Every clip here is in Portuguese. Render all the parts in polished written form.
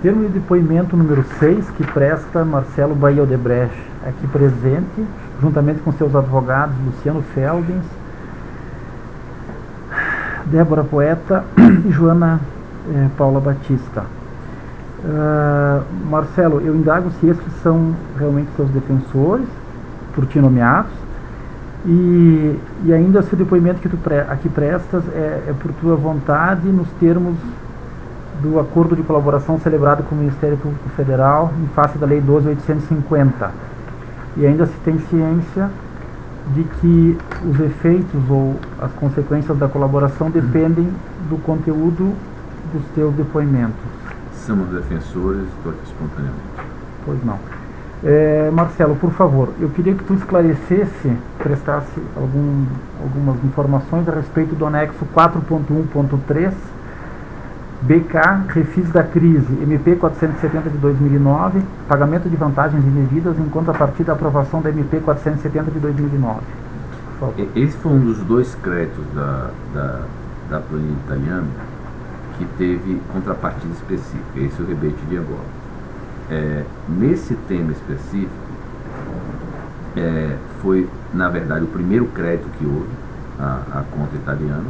termo de depoimento número 6, que presta Marcelo Bahia Odebrecht, aqui presente, juntamente com seus advogados Luciano Feldens, Débora Poeta e Joana Paula Batista. Marcelo, eu indago se esses são realmente seus defensores, por ti nomeados, e ainda se o depoimento que tu aqui prestas é por tua vontade, nos termos do acordo de colaboração celebrado com o Ministério Público Federal em face da Lei 12.850. E ainda se tem ciência de que os efeitos ou as consequências da colaboração dependem do conteúdo dos teus depoimentos. Somos defensores, estou aqui espontaneamente. Pois não. Marcelo, por favor, eu queria que tu esclarecesse, prestasse algumas informações a respeito do anexo 4.1.3, BK, Refis da Crise, MP 470 de 2009, pagamento de vantagens indevidas em contrapartida da aprovação da MP 470 de 2009. Esse foi um dos dois créditos da planilha italiana que teve contrapartida específica, esse é o rebate de agora. Nesse tema específico, foi, na verdade, o primeiro crédito que houve, a conta italiana.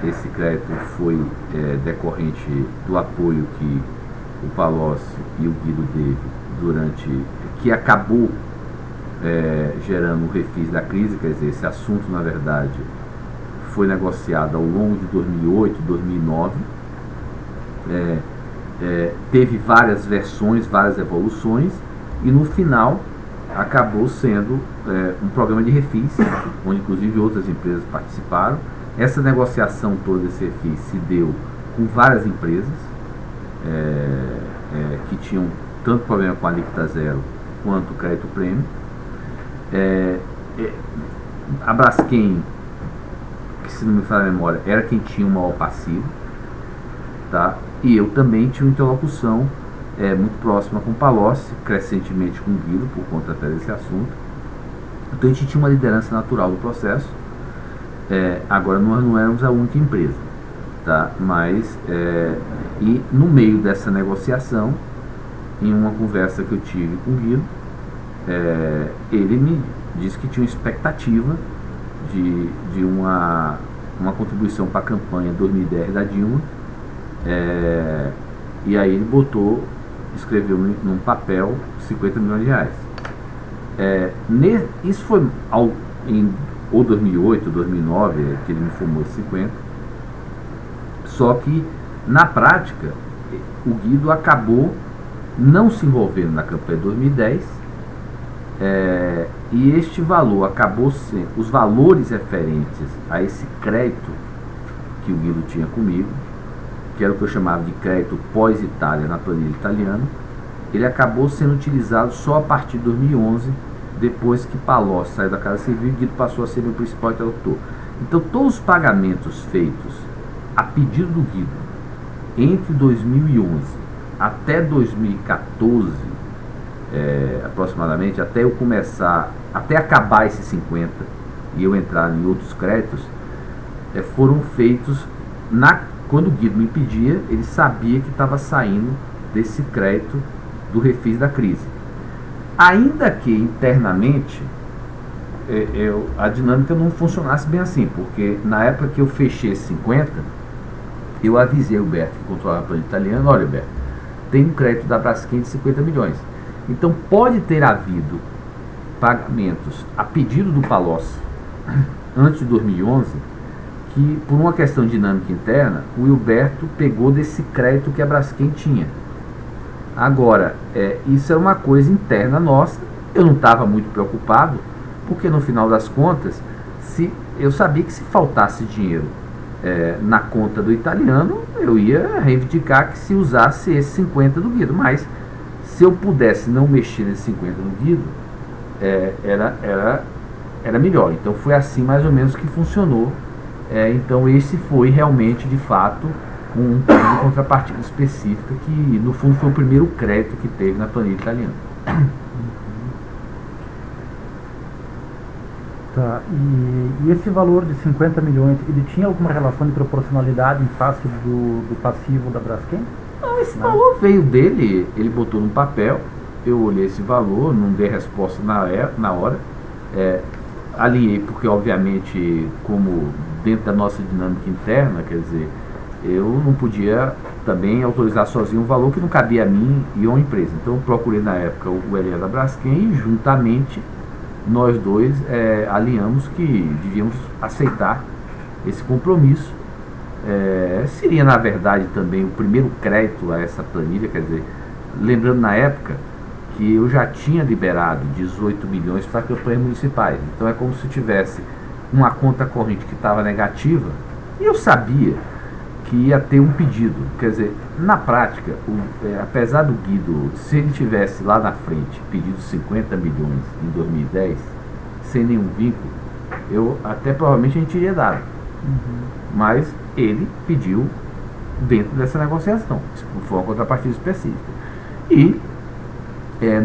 Esse crédito foi decorrente do apoio que o Palocci e o Guido teve que acabou gerando o refis da crise, quer dizer, esse assunto, na verdade, foi negociado ao longo de 2008, 2009, teve várias versões, várias evoluções, e no final acabou sendo um programa de refis, onde inclusive outras empresas participaram. Essa negociação toda, esse refis, se deu com várias empresas que tinham tanto problema com a alíquota zero quanto o crédito prêmio. A Braskem, que se não me falha a memória, era quem tinha o maior passivo, tá? E eu também tinha uma interlocução muito próxima com o Palocci, crescentemente com o Guido, por conta até desse assunto. Então a gente tinha uma liderança natural do processo. Agora nós não éramos a única empresa, tá? Mas e no meio dessa negociação, em uma conversa que eu tive com o Guido, ele me disse que tinha uma expectativa de uma contribuição para a campanha 2010 da Dilma, e aí ele escreveu num papel 50 milhões de reais. Isso foi em 2008, 2009, que ele me informou 50. Só que, na prática, o Guido acabou não se envolvendo na campanha de 2010, e este valor acabou sendo, os valores referentes a esse crédito que o Guido tinha comigo, que era o que eu chamava de crédito pós-Itália na planilha italiana, ele acabou sendo utilizado só a partir de 2011, depois que Palocci saiu da Casa Civil e Guido passou a ser meu principal interlocutor. Então todos os pagamentos feitos a pedido do Guido entre 2011 até 2014, aproximadamente, até acabar esses 50 e eu entrar em outros créditos, foram feitos quando o Guido me pedia, ele sabia que estava saindo desse crédito do refis da crise. Ainda que internamente a dinâmica não funcionasse bem assim, porque na época que eu fechei esses 50, eu avisei o Berto, que controlava a planilha italiana: olha, Berto, tem um crédito da Braskem de 50 milhões. Então pode ter havido pagamentos a pedido do Palocci antes de 2011, que por uma questão de dinâmica interna, o Hilberto pegou desse crédito que a Braskem tinha. Agora, isso é uma coisa interna nossa. Eu não estava muito preocupado, porque no final das contas, eu sabia que se faltasse dinheiro na conta do italiano, eu ia reivindicar que se usasse esse 50 do Guido. Mas se eu pudesse não mexer nesse 50 do Guido, era melhor. Então foi assim mais ou menos que funcionou. Então esse foi realmente, de fato, um plano de contrapartida específica, que no fundo foi o primeiro crédito que teve na planilha italiana. Tá, e esse valor de 50 milhões, ele tinha alguma relação de proporcionalidade em face do passivo da Braskem? Não, esse valor veio dele, ele botou no papel, eu olhei esse valor, não dei resposta na hora, alinhei, porque obviamente, como dentro da nossa dinâmica interna, quer dizer, eu não podia também autorizar sozinho um valor que não cabia a mim e a uma empresa. Então eu procurei na época o Elias da Braskem e juntamente nós dois alinhamos que devíamos aceitar esse compromisso. Seria na verdade também o primeiro crédito a essa planilha, quer dizer, lembrando na época que eu já tinha liberado 18 milhões para campanhas municipais. Então é como se tivesse uma conta corrente que estava negativa e eu sabia que ia ter um pedido. Quer dizer, na prática, apesar do Guido, se ele tivesse lá na frente pedido 50 milhões em 2010, sem nenhum vínculo, eu até provavelmente a gente teria dado. Mas ele pediu dentro dessa negociação, foi uma contrapartida específica. E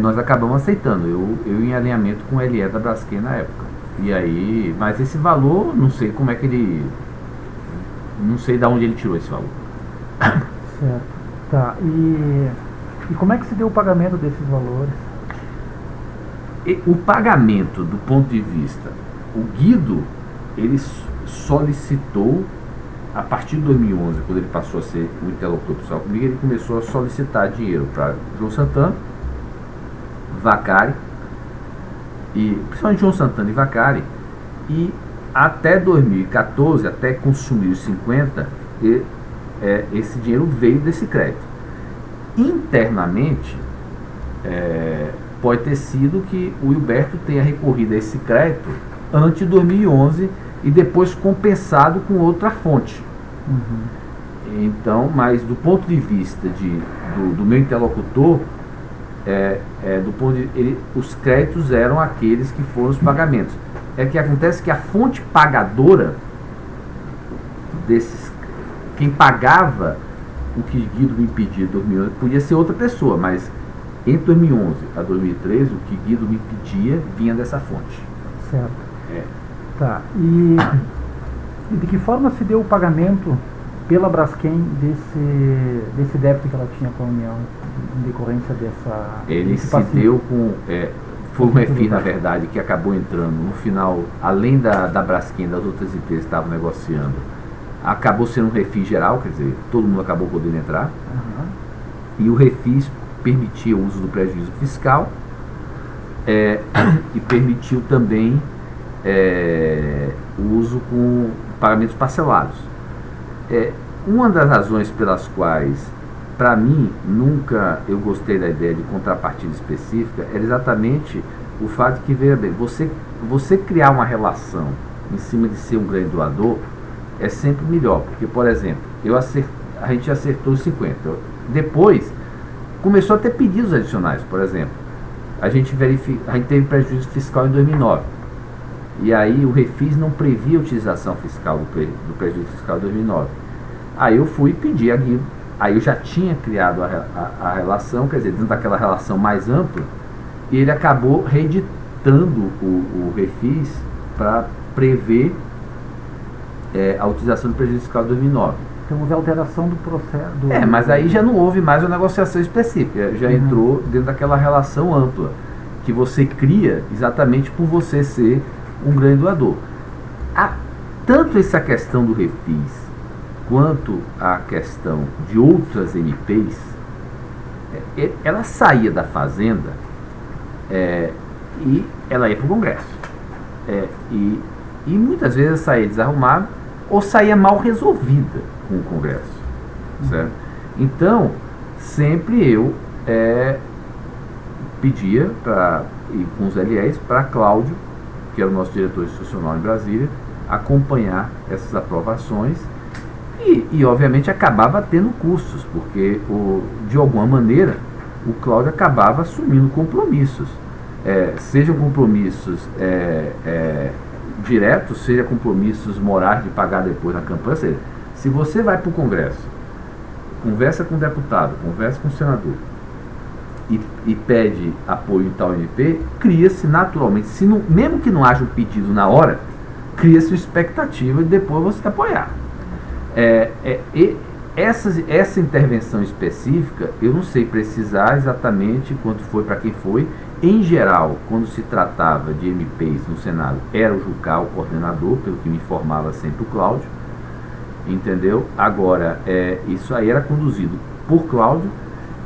nós acabamos aceitando, eu em alinhamento com o LE da Braskem na época. E aí, mas esse valor, não sei como é que ele... Não sei de onde ele tirou esse valor. Certo. Tá. E como é que se deu o pagamento desses valores? O pagamento, do ponto de vista... O Guido, ele solicitou, a partir de 2011, quando ele passou a ser o interlocutor pessoal comigo, ele começou a solicitar dinheiro para João Santana, Vacari, e principalmente João Santana e Vacari, e até 2014, até consumir os 50, esse dinheiro veio desse crédito. Internamente, pode ter sido que o Hilberto tenha recorrido a esse crédito antes de 2011 e depois compensado com outra fonte. Então, mas do ponto de vista do meu interlocutor, os créditos eram aqueles que foram os pagamentos. Que acontece que a fonte pagadora desses, quem pagava o que Guido me pedia em 2011, podia ser outra pessoa, mas entre 2011 a 2013, o que Guido me pedia vinha dessa fonte. Certo. Tá. E de que forma se deu o pagamento pela Braskem desse débito que ela tinha com a União, em decorrência dessa... Ele se deu com... foi um refis, na verdade, que acabou entrando no final, além da Braskem, das outras empresas que estavam negociando, acabou sendo um refis geral, quer dizer, todo mundo acabou podendo entrar. E o refis permitia o uso do prejuízo fiscal e permitiu também o uso com pagamentos parcelados. Uma das razões pelas quais, para mim, nunca eu gostei da ideia de contrapartida específica era exatamente o fato de que, veja bem, você criar uma relação em cima de ser um grande doador é sempre melhor, porque, por exemplo, a gente acertou os 50, depois começou a ter pedidos adicionais. Por exemplo, a gente teve prejuízo fiscal em 2009, e aí o refis não previa a utilização fiscal do prejuízo fiscal de 2009. Aí eu fui pedir a Guido. Aí eu já tinha criado a relação, quer dizer, dentro daquela relação mais ampla, e ele acabou reeditando o refis para prever a utilização do prejuízo fiscal de 2009. Então houve alteração do processo. Mas aí já não houve mais uma negociação específica, já entrou dentro daquela relação ampla, que você cria exatamente por você ser um grande doador. Tanto essa questão do refis, quanto a questão de outras MPs, ela saía da Fazenda e ela ia para o Congresso. E muitas vezes saía desarrumada ou saía mal resolvida com o Congresso. Certo? Então, sempre eu pedia, e com os LEs, para Cláudio, que era o nosso diretor institucional em Brasília, acompanhar essas aprovações. E obviamente acabava tendo custos, porque de alguma maneira o Cláudio acabava assumindo compromissos, sejam compromissos diretos, seja compromissos morais de pagar depois na campanha. Seja, se você vai para o Congresso, conversa com o deputado, conversa com o senador e pede apoio em tal MP, cria-se naturalmente, mesmo que não haja um pedido na hora, cria-se uma expectativa de depois você apoiar. essa intervenção específica, eu não sei precisar exatamente quanto foi, para quem foi. Em geral, quando se tratava de MPs no Senado, era o Jucá o coordenador, pelo que me informava sempre o Cláudio, entendeu? Agora, isso aí era conduzido por Cláudio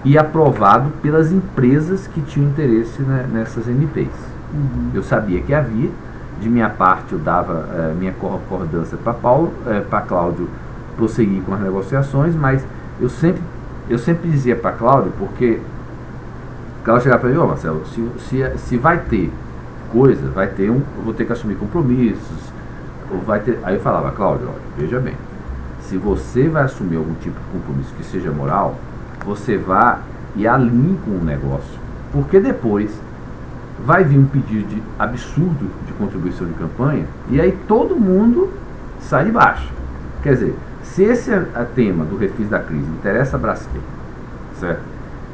e aprovado pelas empresas que tinham interesse, né, nessas MPs. Uhum. Eu sabia que havia, de minha parte eu dava minha concordância para Cláudio prosseguir com as negociações, mas eu sempre dizia para Cláudio, porque Cláudio chegava para mim: Marcelo, se vai ter coisa, eu vou ter que assumir compromissos, ou vai ter. Aí eu falava: Cláudio, olha, veja bem, se você vai assumir algum tipo de compromisso que seja moral, você vá e alinhe com o negócio, porque depois vai vir um pedido absurdo de contribuição de campanha e aí todo mundo sai de baixo. Quer dizer, se esse tema do refis da crise interessa a Braskem, certo?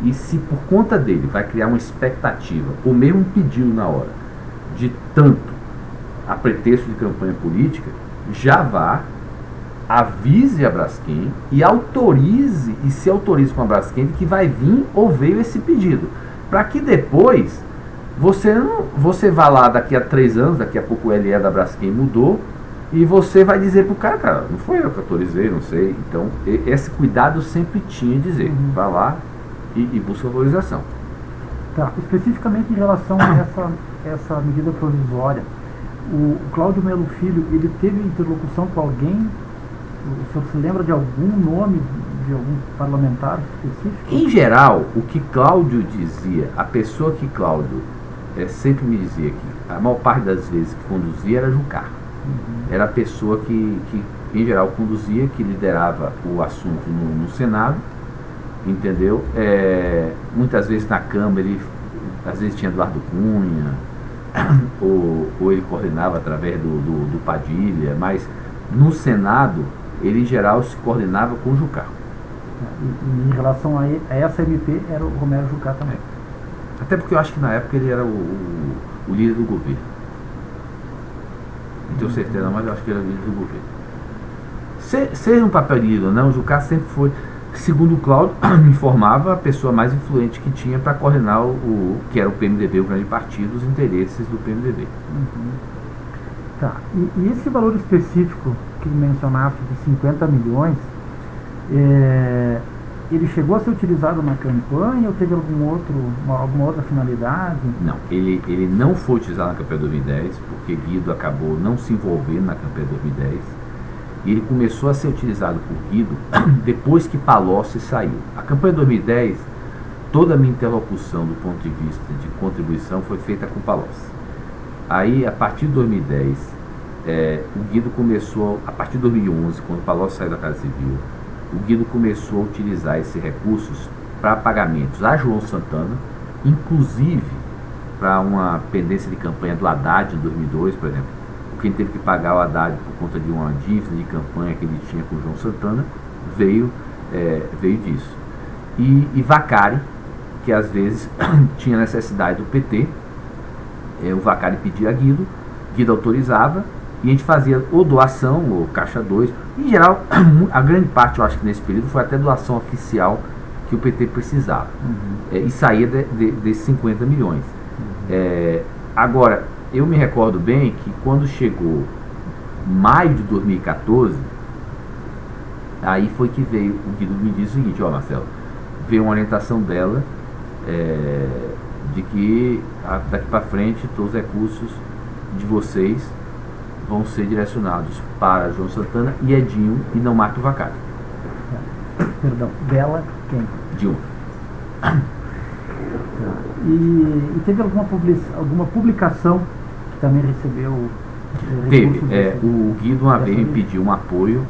E se por conta dele vai criar uma expectativa, ou mesmo um pedido na hora, de tanto a pretexto de campanha política, já vá, avise a Braskem e se autorize com a Braskem que vai vir ou veio esse pedido, para que depois você vá lá daqui a 3 anos, daqui a pouco o LE da Braskem mudou, e você vai dizer pro cara, não foi eu que autorizei, não sei. Então, esse cuidado eu sempre tinha de dizer, vá lá e busca a autorização. Tá, especificamente em relação a essa medida provisória, o Cláudio Melo Filho, ele teve interlocução com alguém? O senhor se lembra de algum nome de algum parlamentar específico? Em geral, o que Cláudio dizia, a pessoa que Cláudio sempre me dizia que a maior parte das vezes que conduzia era Jucá. Era a pessoa que em geral conduzia, que liderava o assunto no Senado, entendeu? Muitas vezes na Câmara às vezes tinha Eduardo Cunha, ou ele coordenava através do Padilha, mas no Senado ele em geral se coordenava com o Jucá. E em relação a essa MP era o Romero Jucá também. Até porque eu acho que na época ele era o líder do governo. Não tenho certeza, mas eu acho que ele era o líder do governo. Seja um papel de líder ou não, o Jucá sempre foi, segundo o Cláudio, me informava, a pessoa mais influente que tinha para coordenar que era o PMDB, o grande partido, os interesses do PMDB. Tá. E esse valor específico que mencionaste de 50 milhões, ele chegou a ser utilizado na campanha ou teve alguma outra finalidade? Não, ele não foi utilizado na campanha de 2010, porque Guido acabou não se envolvendo na campanha de 2010. E ele começou a ser utilizado por Guido depois que Palocci saiu. A campanha de 2010, toda a minha interlocução do ponto de vista de contribuição foi feita com Palocci. Aí, a partir de 2010, o Guido começou, a partir de 2011, quando Palocci saiu da Casa Civil, o Guido começou a utilizar esses recursos para pagamentos a João Santana, inclusive para uma pendência de campanha do Haddad em 2002, por exemplo. Quem teve que pagar o Haddad por conta de uma dívida de campanha que ele tinha com o João Santana veio disso. E Vacari, que às vezes tinha necessidade do PT, o Vacari pedia a Guido autorizava, e a gente fazia ou doação ou caixa 2. Em geral, a grande parte, eu acho que nesse período, foi até doação oficial que o PT precisava. E saía desses 50 milhões. Agora, eu me recordo bem que quando chegou maio de 2014, aí foi que veio, o Guido me disse o seguinte: Marcelo, veio uma orientação dela de que daqui para frente todos os recursos de vocês vão ser direcionados para João Santana e Edinho e não Marco Vacari. Perdão, dela quem? Dilma. E teve alguma publicação que também recebeu Teve. O Guido uma vez me pediu um apoio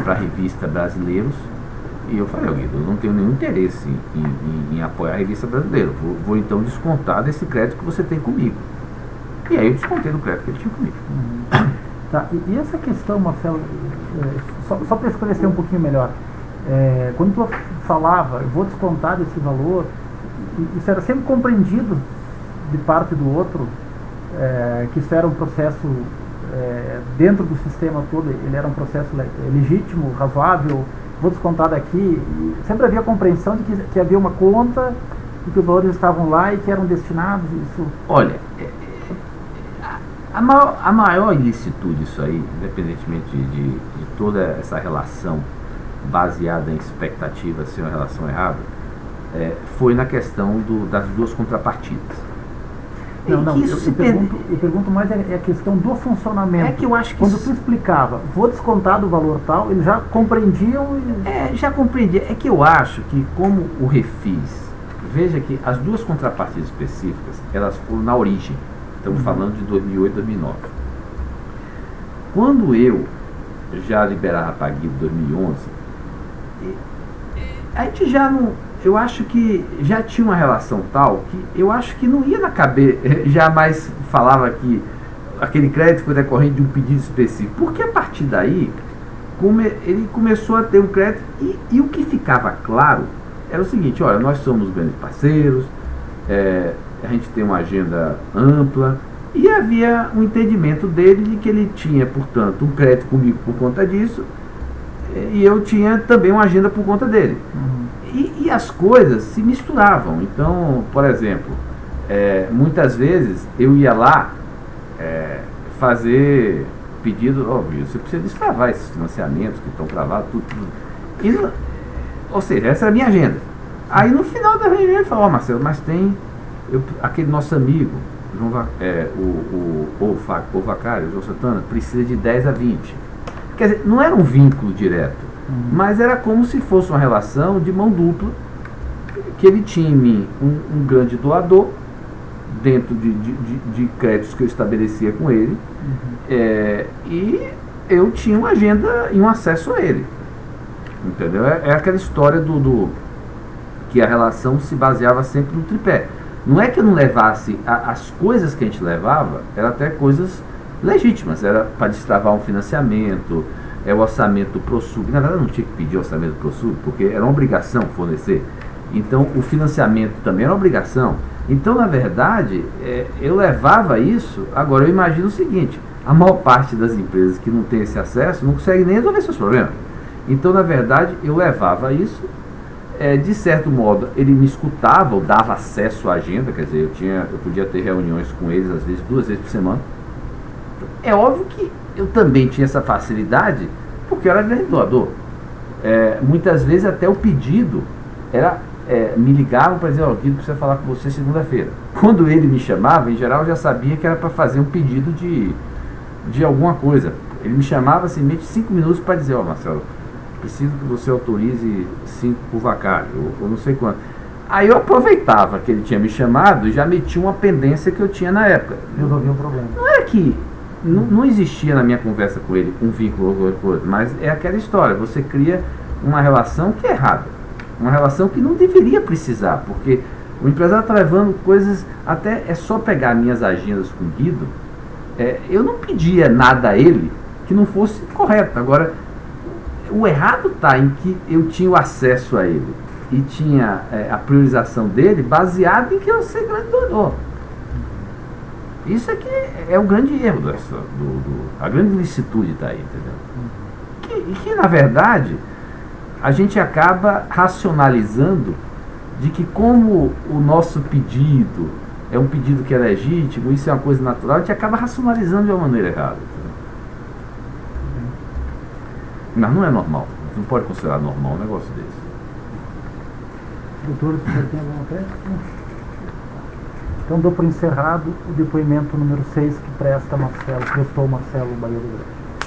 para a revista Brasileiros, e eu falei: Guido, eu não tenho nenhum interesse em apoiar a revista Brasileira, vou então descontar desse crédito que você tem comigo. E aí eu descontei do crédito que ele tinha comigo. Tá. E essa questão, Marcelo, só para esclarecer um pouquinho melhor, quando tu falava, eu vou descontar desse valor, isso era sempre compreendido de parte do outro, que isso era um processo dentro do sistema todo, ele era um processo legítimo, razoável, vou descontar daqui. E sempre havia a compreensão de que havia uma conta e que os valores estavam lá e que eram destinados. Isso. Olha, a maior ilicitude disso aí, independentemente de toda essa relação baseada em expectativa ser uma relação errada, foi na questão das duas contrapartidas. Não, eu pergunto mais a questão do funcionamento. É que eu acho que quando tu explicava, vou descontar do valor tal, eles já compreendiam? Já compreendia. É que eu acho que como o refis, veja que as duas contrapartidas específicas, elas foram na origem. Estamos falando de 2008, 2009. Quando eu já liberava a Paguido em 2011, a gente já não... Eu acho que já tinha uma relação tal que eu acho que não ia na cabeça, jamais falava que aquele crédito foi decorrente de um pedido específico, porque a partir daí ele começou a ter um crédito e o que ficava claro era o seguinte: olha, nós somos grandes parceiros, a gente tem uma agenda ampla, e havia um entendimento dele de que ele tinha, portanto, um crédito comigo por conta disso, e eu tinha também uma agenda por conta dele. E as coisas se misturavam. Então, por exemplo, muitas vezes eu ia lá fazer pedido, você precisa destravar esses financiamentos que estão travados, tudo. Ou seja, essa era a minha agenda. Aí no final da reunião ele falou: Marcelo, mas tem aquele nosso amigo, o Vacário, o João Santana, precisa de 10 a 20. Quer dizer, não era um vínculo direto, mas era como se fosse uma relação de mão dupla, que ele tinha em mim um grande doador, dentro de créditos que eu estabelecia com ele, e eu tinha uma agenda e um acesso a ele. Entendeu? É aquela história que a relação se baseava sempre no tripé. Não é que eu não levasse, as coisas que a gente levava, eram até coisas legítimas, era para destravar um financiamento, o orçamento do ProSub. Na verdade, eu não tinha que pedir orçamento do ProSub, porque era uma obrigação fornecer. Então, o financiamento também era uma obrigação. Então, na verdade, eu levava isso. Agora, eu imagino o seguinte: a maior parte das empresas que não tem esse acesso não consegue nem resolver seus problemas. Então, na verdade, eu levava isso. De certo modo, ele me escutava, ou dava acesso à agenda, quer dizer, eu podia ter reuniões com eles, às vezes 2 vezes por semana. É óbvio que eu também tinha essa facilidade, porque eu era grande doador. Muitas vezes até o pedido era, me ligavam para dizer: Guido, precisa falar com você segunda-feira. Quando ele me chamava, em geral, eu já sabia que era para fazer um pedido de alguma coisa. Ele me chamava simplesmente 5 minutos para dizer: Marcelo, preciso que você autorize 5 por Vacário, ou não sei quanto. Aí eu aproveitava que ele tinha me chamado e já metia uma pendência que eu tinha na época. Resolvia um problema. Não é que não existia na minha conversa com ele um vínculo ou coisa, mas é aquela história: você cria uma relação que é errada, uma relação que não deveria precisar, porque o empresário está levando coisas, até é só pegar minhas agendas com o Guido, eu não pedia nada a ele que não fosse correto. Agora, o errado está em que eu tinha o acesso a ele e tinha a priorização dele baseado em que eu ser grande doador. Isso é que é o grande erro a grande ilicitude está aí, entendeu? Que na verdade a gente acaba racionalizando de que, como o nosso pedido é um pedido que é legítimo, isso é uma coisa natural, a gente acaba racionalizando de uma maneira errada, entendeu? Mas não é normal, não pode considerar normal um negócio desse. Doutor, você tem alguma coisa? Então dou por encerrado o depoimento número 6 que prestou Marcelo Baiano.